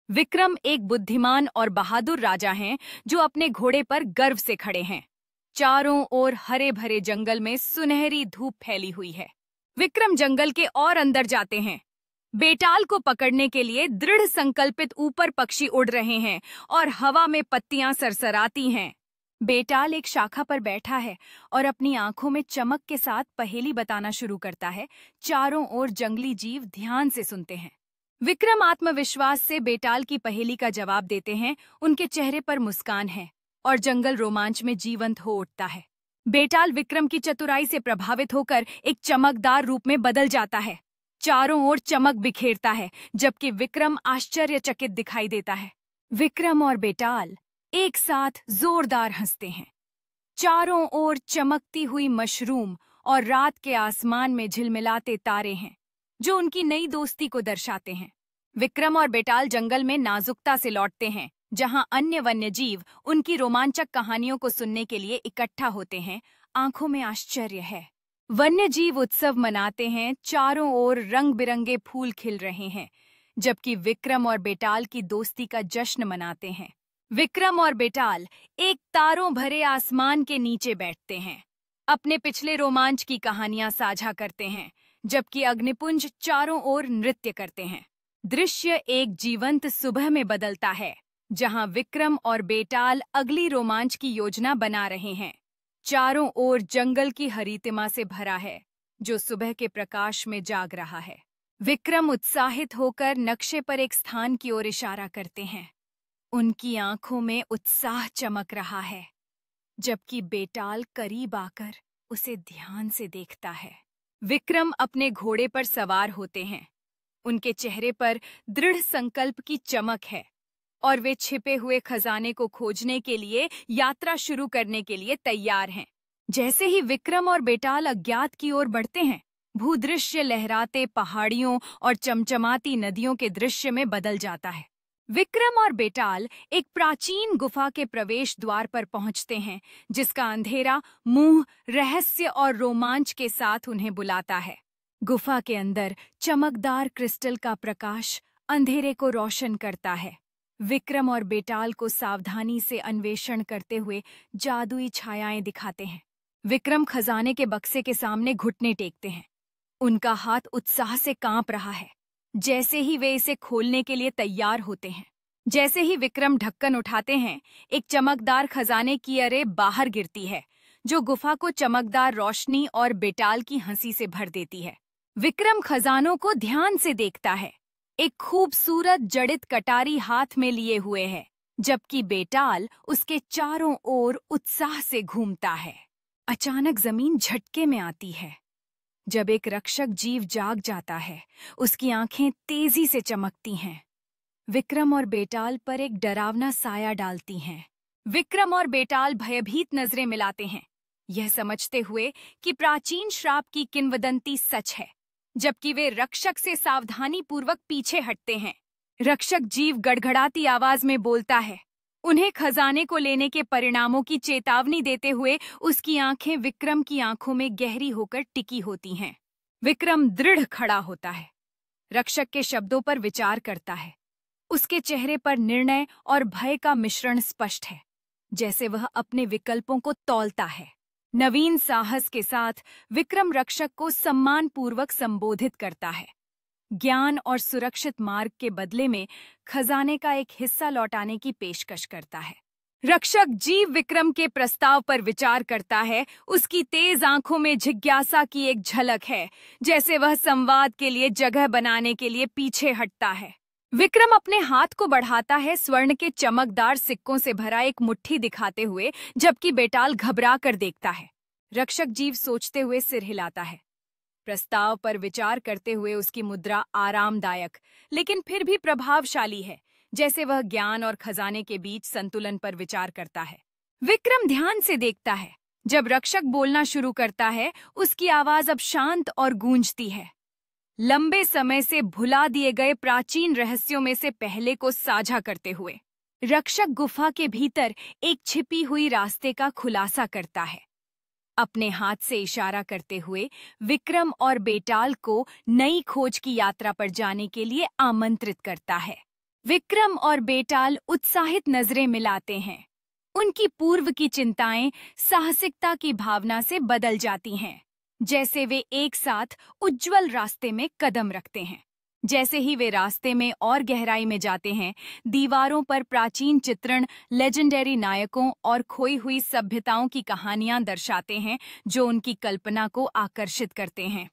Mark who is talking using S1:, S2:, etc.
S1: विक्रम एक बुद्धिमान और बहादुर राजा हैं जो अपने घोड़े पर गर्व से खड़े हैं। चारों ओर हरे भरे जंगल में सुनहरी धूप फैली हुई है। विक्रम जंगल के और अंदर जाते हैं। बेटाल को पकड़ने के लिए दृढ़ संकल्पित ऊपर पक्षी उड़ रहे हैं और हवा में पत्तियां सरसराती हैं। बेटाल एक शाखा पर बैठा है और अपनी आंखों में चमक के साथ पहेली बताना शुरू करता है। चारों ओर जंगली जीव ध्यान से सुनते हैं। विक्रम आत्मविश्वास से बेटाल की पहेली का जवाब देते हैं। उनके चेहरे पर मुस्कान है और जंगल रोमांच में जीवंत हो उठता है। बेटाल विक्रम की चतुराई से प्रभावित होकर एक चमकदार रूप में बदल जाता है। चारों ओर चमक बिखेरता है जबकि विक्रम आश्चर्यचकित दिखाई देता है। विक्रम और बेटाल एक साथ जोरदार हंसते हैं। चारों ओर चमकती हुई मशरूम और रात के आसमान में झिलमिलाते तारे हैं जो उनकी नई दोस्ती को दर्शाते हैं। विक्रम और बेटाल जंगल में नाजुकता से लौटते हैं जहां अन्य वन्यजीव उनकी रोमांचक कहानियों को सुनने के लिए इकट्ठा होते हैं। आंखों में आश्चर्य है। वन्यजीव उत्सव मनाते हैं। चारों ओर रंग बिरंगे फूल खिल रहे हैं जबकि विक्रम और बेटाल की दोस्ती का जश्न मनाते हैं। विक्रम और बेटाल एक तारों भरे आसमान के नीचे बैठते हैं। अपने पिछले रोमांच की कहानियां साझा करते हैं जबकि अग्निपुंज चारों ओर नृत्य करते हैं। दृश्य एक जीवंत सुबह में बदलता है जहां विक्रम और बेटाल अगली रोमांच की योजना बना रहे हैं। चारों ओर जंगल की हरितिमा से भरा है जो सुबह के प्रकाश में जाग रहा है। विक्रम उत्साहित होकर नक्शे पर एक स्थान की ओर इशारा करते हैं। उनकी आंखों में उत्साह चमक रहा है जबकि बेटाल करीब आकर उसे ध्यान से देखता है। विक्रम अपने घोड़े पर सवार होते हैं। उनके चेहरे पर दृढ़ संकल्प की चमक है और वे छिपे हुए खजाने को खोजने के लिए यात्रा शुरू करने के लिए तैयार हैं। जैसे ही विक्रम और बेटाल अज्ञात की ओर बढ़ते हैं, भूदृश्य लहराते पहाड़ियों और चमचमाती नदियों के दृश्य में बदल जाता है। विक्रम और बेटाल एक प्राचीन गुफा के प्रवेश द्वार पर पहुंचते हैं जिसका अंधेरा मुंह रहस्य और रोमांच के साथ उन्हें बुलाता है। गुफा के अंदर चमकदार क्रिस्टल का प्रकाश अंधेरे को रोशन करता है। विक्रम और बेटाल को सावधानी से अन्वेषण करते हुए जादुई छायाएं दिखाते हैं। विक्रम खजाने के बक्से के सामने घुटने टेकते हैं। उनका हाथ उत्साह से कांप रहा है। जैसे ही वे इसे खोलने के लिए तैयार होते हैं, जैसे ही विक्रम ढक्कन उठाते हैं, एक चमकदार खजाने की अरे बाहर गिरती है जो गुफा को चमकदार रोशनी और बेटाल की हंसी से भर देती है। विक्रम खजानों को ध्यान से देखता है। एक खूबसूरत जड़ित कटारी हाथ में लिए हुए है जबकि बेटाल उसके चारों ओर उत्साह से घूमता है। अचानक जमीन झटके में आती है जब एक रक्षक जीव जाग जाता है। उसकी आंखें तेजी से चमकती हैं। विक्रम और बेटाल पर एक डरावना साया डालती हैं। विक्रम और बेटाल भयभीत नजरें मिलाते हैं, यह समझते हुए कि प्राचीन श्राप की किंवदंती सच है, जबकि वे रक्षक से सावधानी पूर्वक पीछे हटते हैं। रक्षक जीव गड़गड़ाती आवाज में बोलता है, उन्हें खजाने को लेने के परिणामों की चेतावनी देते हुए उसकी आंखें विक्रम की आंखों में गहरी होकर टिकी होती हैं। विक्रम दृढ़ खड़ा होता है, रक्षक के शब्दों पर विचार करता है। उसके चेहरे पर निर्णय और भय का मिश्रण स्पष्ट है, जैसे वह अपने विकल्पों को तौलता है। नवीन साहस के साथ विक्रम रक्षक को सम्मानपूर्वक संबोधित करता है। ज्ञान और सुरक्षित मार्ग के बदले में खजाने का एक हिस्सा लौटाने की पेशकश करता है। रक्षक जीव विक्रम के प्रस्ताव पर विचार करता है। उसकी तेज आंखों में जिज्ञासा की एक झलक है, जैसे वह संवाद के लिए जगह बनाने के लिए पीछे हटता है। विक्रम अपने हाथ को बढ़ाता है, स्वर्ण के चमकदार सिक्कों से भरा एक मुट्ठी दिखाते हुए, जबकि बेटाल घबरा कर देखता है। रक्षक जीव सोचते हुए सिर हिलाता है। प्रस्ताव पर विचार करते हुए उसकी मुद्रा आरामदायक लेकिन फिर भी प्रभावशाली है, जैसे वह ज्ञान और खजाने के बीच संतुलन पर विचार करता है। विक्रम ध्यान से देखता है। जब रक्षक बोलना शुरू करता है, उसकी आवाज अब शांत और गूंजती है। लंबे समय से भुला दिए गए प्राचीन रहस्यों में से पहले को साझा करते हुए रक्षक गुफा के भीतर एक छिपी हुई रास्ते का खुलासा करता है। अपने हाथ से इशारा करते हुए विक्रम और बेटाल को नई खोज की यात्रा पर जाने के लिए आमंत्रित करता है। विक्रम और बेताल उत्साहित नजरें मिलाते हैं। उनकी पूर्व की चिंताएं साहसिकता की भावना से बदल जाती हैं, जैसे वे एक साथ उज्जवल रास्ते में कदम रखते हैं। जैसे ही वे रास्ते में और गहराई में जाते हैं, दीवारों पर प्राचीन चित्रण लेजेंडरी नायकों और खोई हुई सभ्यताओं की कहानियां दर्शाते हैं, जो उनकी कल्पना को आकर्षित करते हैं।